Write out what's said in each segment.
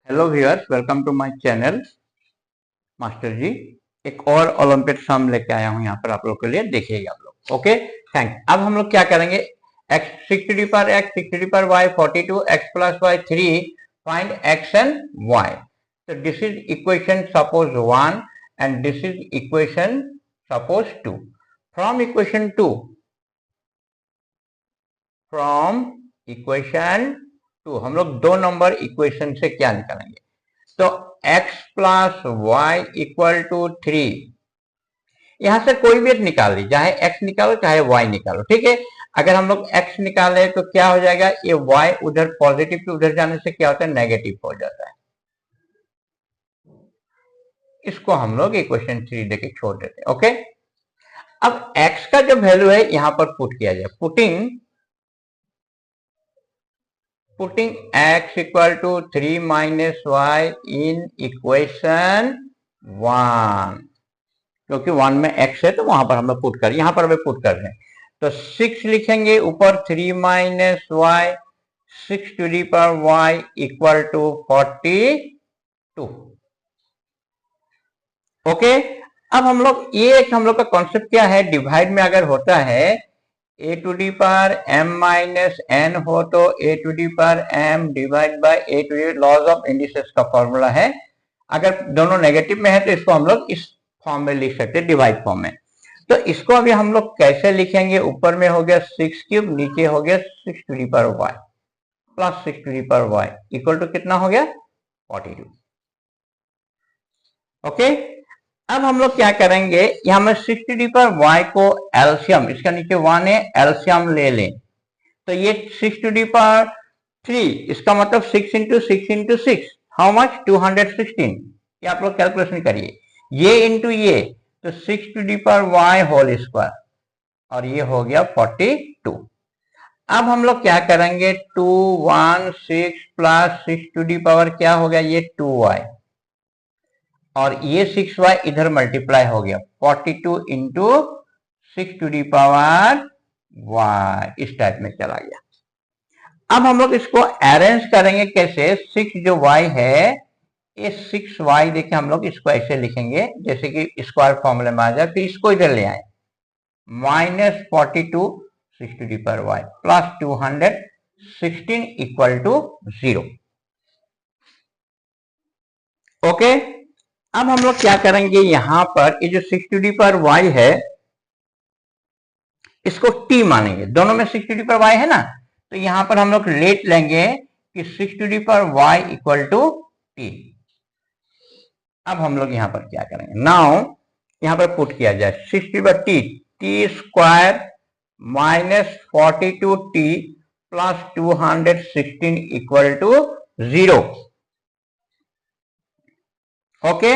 Hello viewers, welcome to my channel. Master ji एक और Olympic सम लेके आया हूं यहाँ पर आप लोग के लिए, देखिएगा आप लोग। Okay, thank. अब हम लोग क्या करेंगे, x 6 to the power x 6 to the power y 42 x plus y 3 find x and y. So this is equation suppose 1 and this is equation suppose 2. From equation 2 हम लोग दो नंबर इक्वेशन से क्या निकालेंगे, तो x plus y equal to 3, यहां से कोई भी एक निकाल ली, चाहे x निकालो चाहे y निकालो, ठीक है। अगर हम लोग x निकाले तो क्या हो जाएगा, ये y उधर पॉजिटिव के उधर जाने से क्या होता है, नेगेटिव हो जाता है। इसको हम लोग इक्वेशन 3 देके छोड़ देते हैं। ओके, अब x का जो वैल्यू है यहां पर पुट किया जाए, putting x equal to 3 minus y in equation 1, क्योंकि 1 में x है तो वहां पर हम लोग पुट कर, यहां पर हमें पुट कर रहे हैं, तो 6 लिखेंगे, ऊपर 3 minus y 6 to the power y equal to 42। Okay, अब हम लोग ये एक हम लोग का कॉन्सेप्ट क्या है, डिवाइड में अगर होता है a to the power m minus n हो तो a to the power m divide by a to the laws of indices का फॉर्मूला है। अगर दोनों नेगेटिव में है तो इसको हम लोग इस फॉर्म में लिख सकते हैं, डिवाइड फॉर्म में। तो इसको अभी हम लोग कैसे लिखेंगे, ऊपर में हो गया 6 क्यूब, नीचे हो गया 6 to the power y plus 6 to the power y equal to कितना हो गया, 42। ओके, अब हम लोग क्या करेंगे, यहां में 6 टू दी पावर y को एलसीएम, इसका नीचे 1 है, एलसीएम ले लें तो ये 6 टू दी पावर 3, इसका मतलब 6 इंटू 6 इंटू 6 हाउ मच, 216। ये आप लोग कैलकुलेशन करिए, ये इंटू ये तो 6 to the power y whole square और ये हो गया 42। अब हम लोग क्या करेंगे, 216 प्लस 6 टू दी पावर क्या हो गया, ये 2y और ये 6y इधर मल्टीप्लाई हो गया, 42 into 6 to the power y, इस टाइप में चला गया। अब हम लोग इसको अरेंज करेंगे कैसे, 6 जो y है ये 6y देखे हम लोग इसको ऐसे लिखेंगे जैसे कि स्क्वायर फॉर्मूले में आ जाए, फिर इसको इधर ले आए, minus 42 6 to the power y plus 216 equal to 0। Okay, अब हम लोग क्या करेंगे, यहां पर ये जो 6 टू दी पावर y है इसको t मानेंगे, दोनों में 6 टू दी पावर y है ना, तो यहां पर हम लोग लेट लेंगे कि 6 to the power y equal to t। अब हम लोग यहां पर क्या करेंगे, नाउ यहां पर पुट किया जाए 6 to the power t square minus 42t plus 216 equal to 0। Okay,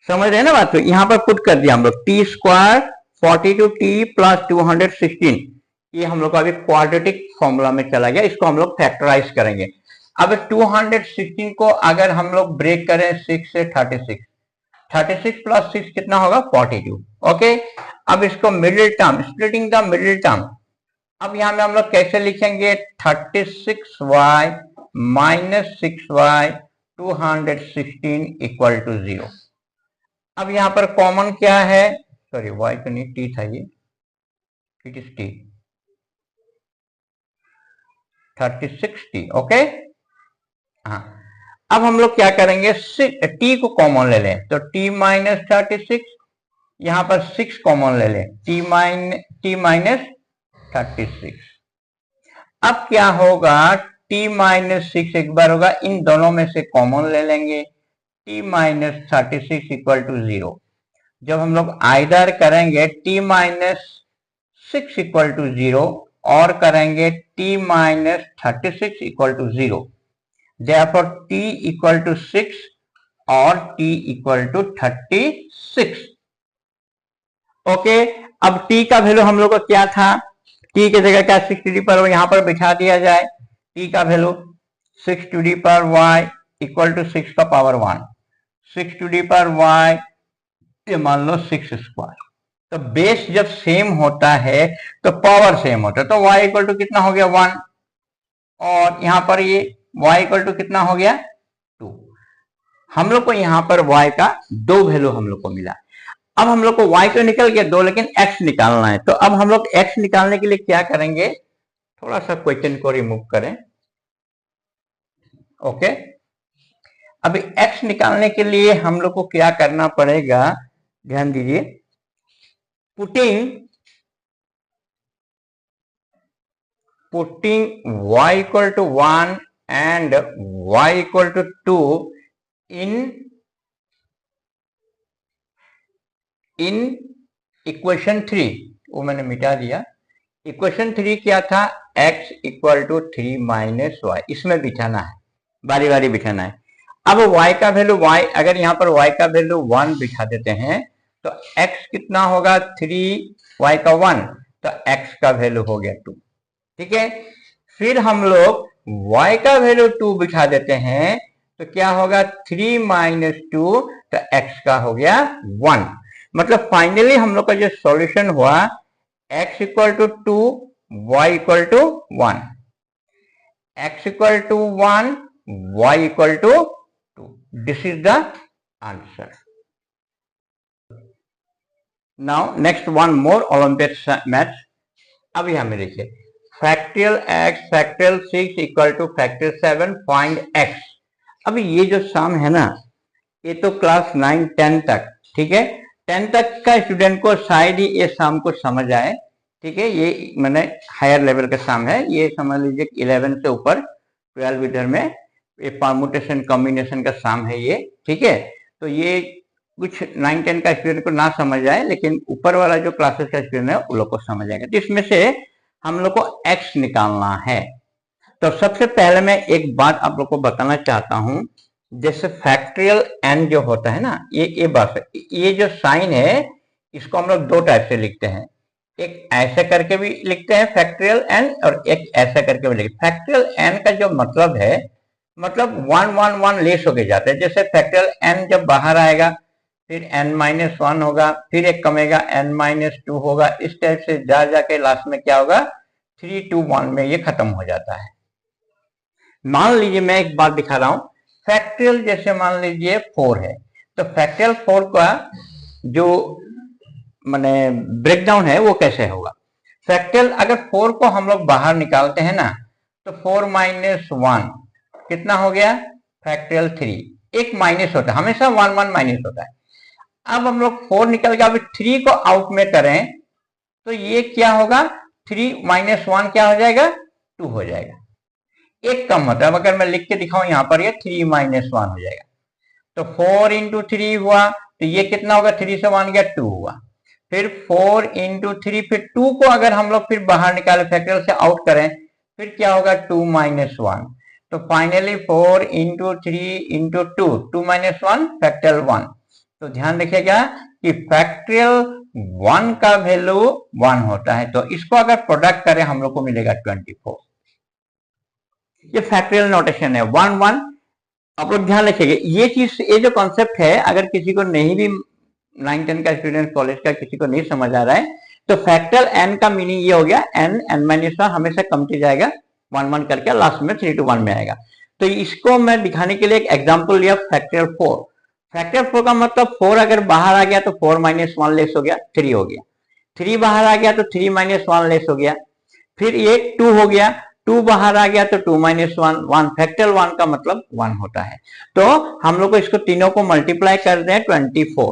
समझ रहे हैं ना बात, तो यहां पर पुट कर दिया हम लोग t स्क्वायर 42t प्लस 216, ये हम लोग का अभी क्वाड्रेटिक फॉर्मूला में चला गया, इसको हम लोग फैक्टराइज करेंगे। अब 216 को अगर हम लोग ब्रेक करें 6 से 36 प्लस 6 कितना होगा, 42। ओके, अब इसको middle term, splitting the middle term, अब यहां में हम लोग कैसे लिखेंगे, 36y minus 6y 216 equal to 0। अब यहां पर कॉमन क्या है, सॉरी y तो नहीं t था, ये it is t, 36t। Okay, हाँ, अब हम लोग क्या करेंगे, t को कॉमन ले लें तो t माइनस 36, यहां पर 6 कॉमन ले लें, t माइनस 36। अब क्या होगा, t माइनस 6 एक बार होगा, इन दोनों में से कॉमन ले लेंगे, t माइनस 36 इक्वल टू 0। जब हम लोग आइदर करेंगे t माइनस 6 इक्वल टू 0 और करेंगे t minus 36 equal to 0, therefore t equal to 6 और t इक्वल टू 36। ओके, अब t का वैल्यू हम लोग का क्या था, t की जगह क्या 6 टू दी पावर यहां पर बिठा दिया जाए, t का value 6 to the power y equal to 6 का power 1, 6 to the power y ये मान लो 6 स्क्वायर। तो बेस जब सेम होता है तो पावर सेम होता है, तो y इक्वल टू कितना हो गया 1, और यहां पर ये y इक्वल टू कितना हो गया 2। हम लोग को यहाँ पर y का 2 वैल्यू हम लोग को मिला। अब हम लोग को y तो निकल गया 2, लेकिन x निकालना है। तो अब हम लोग x निकालने के लिए क्या करेंगे, थोड़ा सा क्वेश्चन को रिमूव करें। ओके, अभी x निकालने के लिए हम लोग को क्या करना पड़ेगा, ध्यान दीजिए। Putting y equal to 1 and y equal to 2 in equation 3, वो मैंने मिटा दिया। इक्वेशन 3 क्या था, x equal to 3 minus y, इसमें बिठाना है, बारी बारी बिठाना है। अब y का वैल्यू y, अगर यहाँ पर y का वैल्यू 1 बिठा देते हैं तो x कितना होगा 3, y का 1, तो x का वैल्यू हो गया 2। ठीक है, फिर हम लोग y का वैल्यू 2 बिठा देते हैं तो क्या होगा 3 माइनस 2, तो x का हो गया 1। मतलब फाइनली हम लोग का जो सॉल्यूशन हुआ x equal to 2, y equal to 1, x equal to 1, y equal to 2। This is the answer. Now next one more olympiad maths. अब यहां में देखिए, factorial x factorial 6 equal to factorial 7, find x। अभी ये जो सम है ना, ये तो क्लास 9 10 तक, ठीक है, 10 तक का स्टूडेंट को शायद ही ये सम को समझ आए। ठीक है, ये मैंने हायर लेवल का सम है, ये समझ लीजिए 11 से ऊपर 12 इधर में ये परमुटेशन कॉम्बिनेशन का सम है ये। ठीक है, तो ये कुछ 9 10 का स्टूडेंट को ना समझ आए, लेकिन ऊपर वाला जो क्लासेस का स्टूडेंट है उन लोग को समझ आएगा। तो इसमें से हम लोग को x निकालना है। तो सबसे पहले मैं एक बात आप लोग को बताना चाहता हूं, जैसे फैक्टरियल n जो होता है ना, ये बस ये जो साइन है इसको हम लोग 2 टाइप से लिखते हैं। एक ऐसे करके भी लिखते हैं फैक्टरियल n, और एक ऐसा करके भी लिखते हैं। फैक्टरियल n का जो मतलब है, मतलब 1 1 1 लेस होके जाते हैं। जैसे फैक्टरियल n जब बाहर आएगा फिर n-1 होगा, फिर एक कमेगा n-2 होगा, इस टाइप से जा जाके लास्ट में क्या होगा 3 2 1 में ये खत्म हो जाता है। मान लीजिए मैं एक बात दिखा रहा हूं, फैक्टरियल जैसे मान लीजिए 4 है, तो फैक्टरियल 4 का जो माने ब्रेकडाउन है वो कैसे होगा। फैक्टरियल अगर 4 को हम लोग बाहर निकालते हैं ना, तो 4 माइनस 1 कितना हो गया फैक्टरियल 3, एक माइनस होता है, हमेशा 1 1 माइनस होता है। अब हम लोग 4 निकल गया, अभी 3 को आउट में करें तो ये क्या होगा 3 माइनस 1 क्या हो जाएगा 2 हो जाएगा, एक कम होता है। अगर मैं लिख के दिखाऊं यहाँ पर ये 3 माइनस 1 हो जाएगा, तो 4 इंटू 3 हुआ, तो ये कितना होगा 3 से 1 गया 2 हुआ, फिर 4 इंटू 3, फिर 2 को अगर हम लोग फिर बाहर निकाले फैक्टरियल से आउट करें फिर क्या होगा 2 माइनस 1, तो finally 4 into 3 into 2, 2 minus 1 factorial 1। तो ध्यान रखिएगा कि फैक्टरियल 1 का वैल्यू 1 होता है, तो इसको अगर प्रोडक्ट करें हम लोग को मिलेगा 24। ये फैक्टरियल नोटेशन है 1 1। आप लोग ध्यान रखिएगा ये चीज, ये जो कॉन्सेप्ट है अगर किसी को नहीं भी 9 10 का स्टूडेंट कॉलेज का किसी को नहीं समझ आ रहा है, तो फैक्टरियल n का मीनिंग ये हो गया n-1 हमेशा कमती जाएगा 1 1 करके, लास्ट में 3 to 1 में आएगा। तो इसको मैं दिखाने के लिए एक एग्जांपल लिया फैक्टरियल 4। फैक्टरियल 4 का मतलब 4 अगर बाहर आ गया तो 4 माइनस 1 लेस हो गया 3 हो गया, 3 बाहर आ गया तो 3 माइनस 1 लेस हो गया, फिर ये 2 हो गया, 2 बाहर आ गया तो 2 माइनस 1 1। फैक्टरियल 1 का मतलब 1 होता है। तो हम लोग को इसको तीनों को मल्टीप्लाई कर दें 24।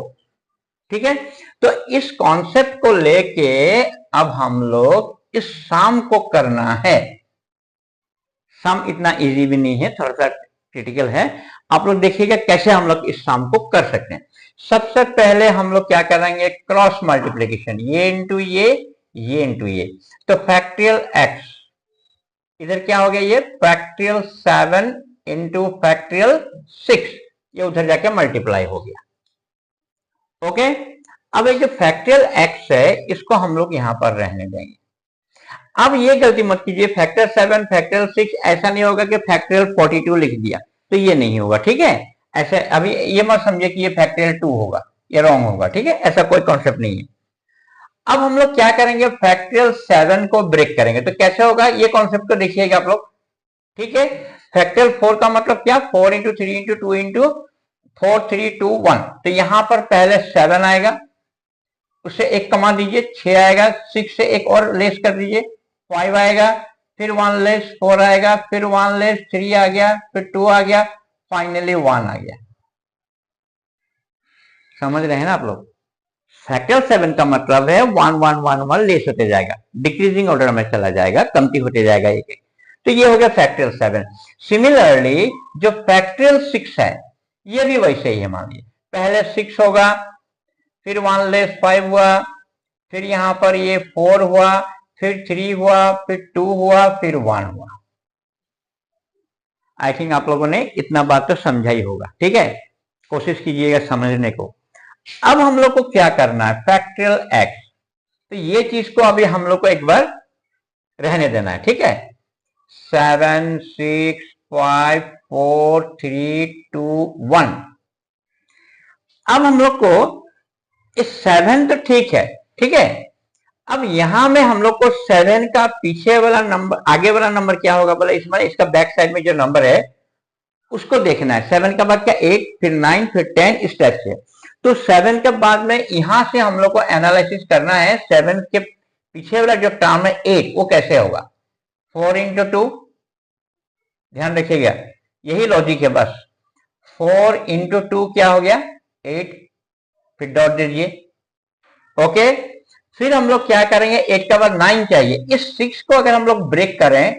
ठीक है, तो इस कॉन्सेप्ट को लेके अब हम लोग इस सम को करना है। सम इतना इजी भी नहीं है, थोड़ा सा क्रिटिकल है। आप लोग देखिएगा कैसे हम लोग इस सम को कर सकते हैं। सबसे पहले हम लोग क्या करेंगे क्रॉस मल्टीप्लीकेशन, ये इंटू ये इंटू ये, तो फैक्टरियल x इधर क्या हो गया ये फैक्टरियल 7 इंटू फैक्टरियल 6, ये उधर जाके मल्टीप्लाई हो गया। ओके, अब एक जो फैक्टरियल x है इसको हम लोग यहां पर रहने देंगे। अब ये गलती मत कीजिए फैक्टरियल 7 फैक्टरियल 6, ऐसा नहीं होगा कि फैक्टरियल 42 लिख दिया, तो ये नहीं होगा। ठीक है, ऐसे अभी ये मत समझिए कि ये फैक्टरियल 2 होगा, ये रॉन्ग होगा। ठीक है, ऐसा कोई कॉन्सेप्ट नहीं है। अब हम लोग क्या करेंगे फैक्टरियल 7 को ब्रेक करेंगे, तो कैसे होगा ये कॉन्सेप्ट को देखिएगा आप लोग। ठीक है, फैक्टरियल 4 का मतलब क्या, 4 इंटू 3 इंटू 2 इंटू 4 3 2 1। तो यहां पर पहले 7 आएगा, उससे एक कमा दीजिए 6 आएगा, 6 से एक और लेस कर दीजिए 5 आएगा, फिर 1 लेस 4 आएगा, फिर 1 लेस 3 आ गया, फिर 2 आ गया, फाइनली 1 आ गया। समझ रहे हैं ना आप लोग? फैक्टर 7 का मतलब है 1 1 1 1 लेस होते जाएगा, डिक्रीजिंग ऑर्डर में चला जाएगा, कमती होते जाएगा एक एक। तो ये हो गया फैक्टरियल 7। सिमिलरली जो फैक्टरियल 6 है ये भी वैसे ही है। मान लीजिए पहले 6 होगा, फिर 1 लेस 5 हुआ, फिर यहां पर ये 4 हुआ, फिर 3 हुआ, फिर 2 हुआ, फिर 1 हुआ। आई थिंक आप लोगों ने इतना बात तो समझा ही होगा, ठीक है? कोशिश कीजिएगा समझने को। अब हम लोग को क्या करना है, फैक्टरियल एक्स। तो ये चीज को अभी हम लोग को एक बार रहने देना है, ठीक है? 7 6 5 4 3 2 1। अब हम लोग को इस 7 तो ठीक है, ठीक है? अब यहां में हम लोग को 7 का पीछे वाला नंबर, आगे वाला नंबर क्या होगा बोला, इसमें इसका बैक साइड में जो नंबर है उसको देखना है। 7 का बाद क्या 8, फिर 9, फिर 10, इस टाइप से। तो 7 के बाद में यहां से हम लोग को एनालिसिस करना है 7 के पीछे वाला जो टर्म है 8 वो कैसे होगा। 4 इंटू 2, ध्यान रखिएगा यही लॉजिक है बस। 4 इंटू 2 क्या हो गया 8, फिर डॉट दीजिए, ओके। फिर हम लोग क्या करेंगे, 8 का बाद 9 चाहिए। इस 6 को अगर हम लोग ब्रेक करें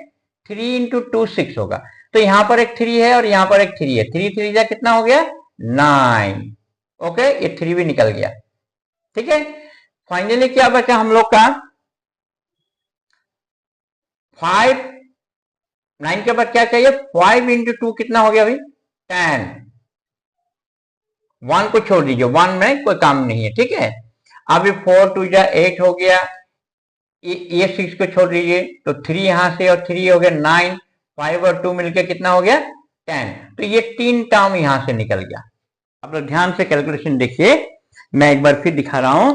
3 इंटू 2 6 होगा। तो यहां पर एक 3 है और यहां पर एक 3 है, 3 3 जा कितना हो गया 9, ओके। ये 3 भी निकल गया, ठीक है। फाइनली क्या बचा हम लोग का 5, 9 के बाद क्या चाहिए 5 इंटू 2 कितना हो गया अभी 10। 1 को छोड़ दीजिए, 1 में कोई काम नहीं है, ठीक है। अभी 4 2 जा 8 हो गया, ये 6 को छोड़ दीजिए तो 3 यहां से और 3 हो गया 9, 5 और 2 मिलकर कितना हो गया 10। तो ये 3 टर्म यहां से निकल गया। आप लोग ध्यान से कैलकुलेशन देखिए, मैं एक बार फिर दिखा रहा हूं।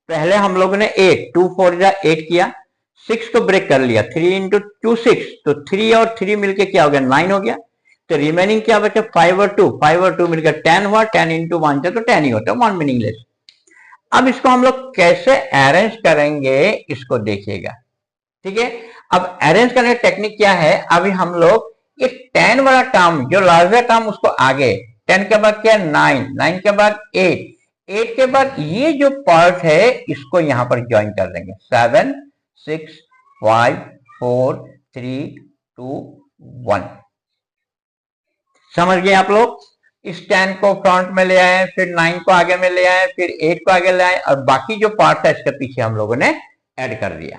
पहले हम लोगों ने 8 2 4 जा 8 किया, 6 को ब्रेक कर लिया, 3 इंटू 2 6, तो 3 और 3 मिलकर क्या हो गया 9 हो गया। तो रिमेनिंग क्या बचा 5 और 2, 5 और 2 मिलकर 10 हुआ, 10 इंटू 1 तो 10 ही होता है, 1 मीनिंगलेस। अब इसको हम लोग कैसे अरेंज करेंगे इसको देखिएगा, ठीक है। अब अरेंज करने का टेक्निक क्या है, अभी हम लोग ये 10 वाला टर्म जो लार्जर टर्म उसको आगे, 10 के बाद क्या 9, 9 के बाद 8, 8 के बाद ये जो पार्ट है इसको यहां पर ज्वाइन कर देंगे। 7 6 5 4 3 2 1। समझ गए आप लोग? इस 10 को फ्रंट में ले आए, फिर 9 को आगे में ले आए, फिर 8 को आगे ले आए, और बाकी जो पार्ट है इसके पीछे हम लोगों ने ऐड कर दिया।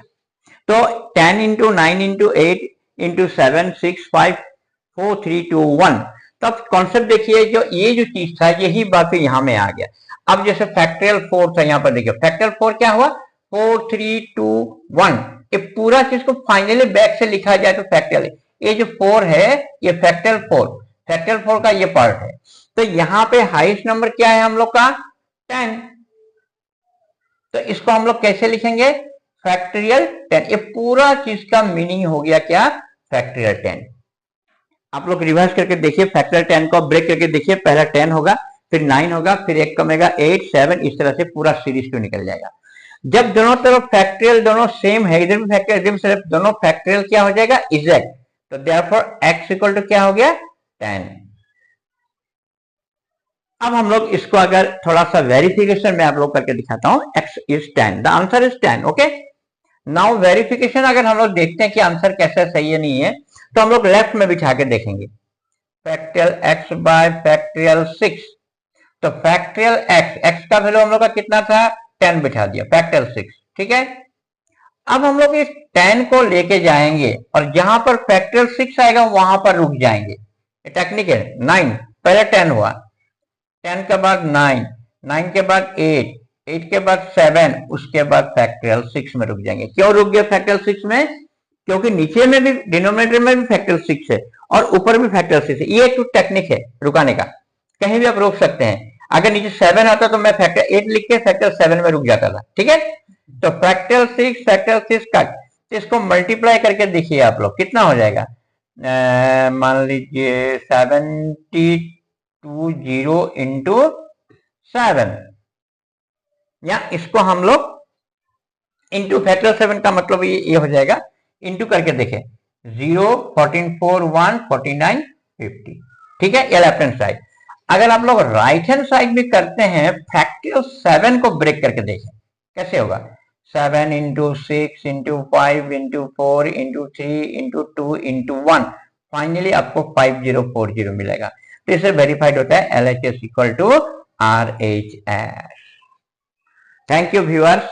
तो 10 इंटू 9 इंटू 8 इंटू 7 6 5 4 3 2 1। तो अब कॉन्सेप्ट देखिए, जो ये जो चीज था यही बात यहां में आ गया। अब जैसे फैक्टरियल 4 था, यहां पर देखिए फैक्टरियल 4 क्या हुआ 4 3 2 1। ये पूरा चीज को फाइनली बैक से लिखा जाए तो फैक्टरियल, ये जो 4 है ये फैक्टरियल 4, फैक्टरियल 4 का ये पार्ट है। तो यहां पे हाईएस्ट नंबर क्या है हम लोग का 10। तो इसको हम लोग कैसे लिखेंगे फैक्टरियल 10। ये पूरा चीज का मीनिंग हो गया क्या फैक्टरियल 10। आप लोग रिवर्स करके देखिए, फैक्टरियल 10 को ब्रेक करके देखिए, पहला 10 होगा, फिर 9 होगा, फिर एक कमेगा 8 7, इस तरह से पूरा सीरीज तो निकल जाएगा। जब दोनों तरफ फैक्टरियल दोनों सेम है, इधर भी फैक्टरियल इधर भी सिर्फ दोनों फैक्टरियल क्या हो जाएगा इजेक्ट। तो देयरफॉर x इक्वल टू क्या हो गया 10। अब हम लोग इसको अगर थोड़ा सा वेरिफिकेशन में आप लोग करके दिखाता हूं, x is 10, the answer is 10, okay. Now verification अगर हम लोग देखते हैं कि आंसर कैसा सही है नहीं है, तो हम लोग लेफ्ट में बिठा के देखेंगे फैक्टरियल x बाय फैक्टरियल 6। तो फैक्टरियल x का वैल्यू हम लोग का कितना था 10 बिठा दिया, फैक्टरियल 6, ठीक है। अब हम लोग इस 10 को लेके जाएंगे और जहां पर फैक्टरियल 6 आएगा वहां पर रुक जाएंगे। टेक्निक है 9, पहले 10 हुआ, 10 के बाद 9, 9 के बाद 8, 8 के बाद 7, उसके बाद फैक्टरियल 6 में रुक जाएंगे। क्यों रुक गए फैक्टरियल 6 में, क्योंकि नीचे में भी डिनोमिनेटर में भी फैक्टरियल 6 है और ऊपर भी फैक्टरियल 6 है। ये एक टेक्निक है रुकाने का, कहीं भी आप रोक सकते हैं। अगर नीचे 7 आता तो मैं फैक्टरियल 8 लिख के फैक्टरियल 7 में रुक जाता था, ठीक है। तो फैक्टरियल 6 फैक्टरियल 6 का इसको मल्टीप्लाई करके देखिए आप लोग कितना हो जाएगा मान लीजिए 720 इंटू 7, या इसको हम लोग इंटू फैक्टर 7 का मतलब ये हो जाएगा, इंटू करके देखें 0, 14, 4, 1, 49, 50। ठीक है, ये लेफ्ट हैंड साइड। अगर आप लोग राइट हैंड साइड भी करते हैं, फैक्टर 7 को ब्रेक करके देखें कैसे होगा। 7 into 6 into 5 into 4 into 3 into 2 into 1, finally आपको 5040 मिलेगा। तो इसे वेरीफाइड होता है LHS equal to RHS। Thank you viewers.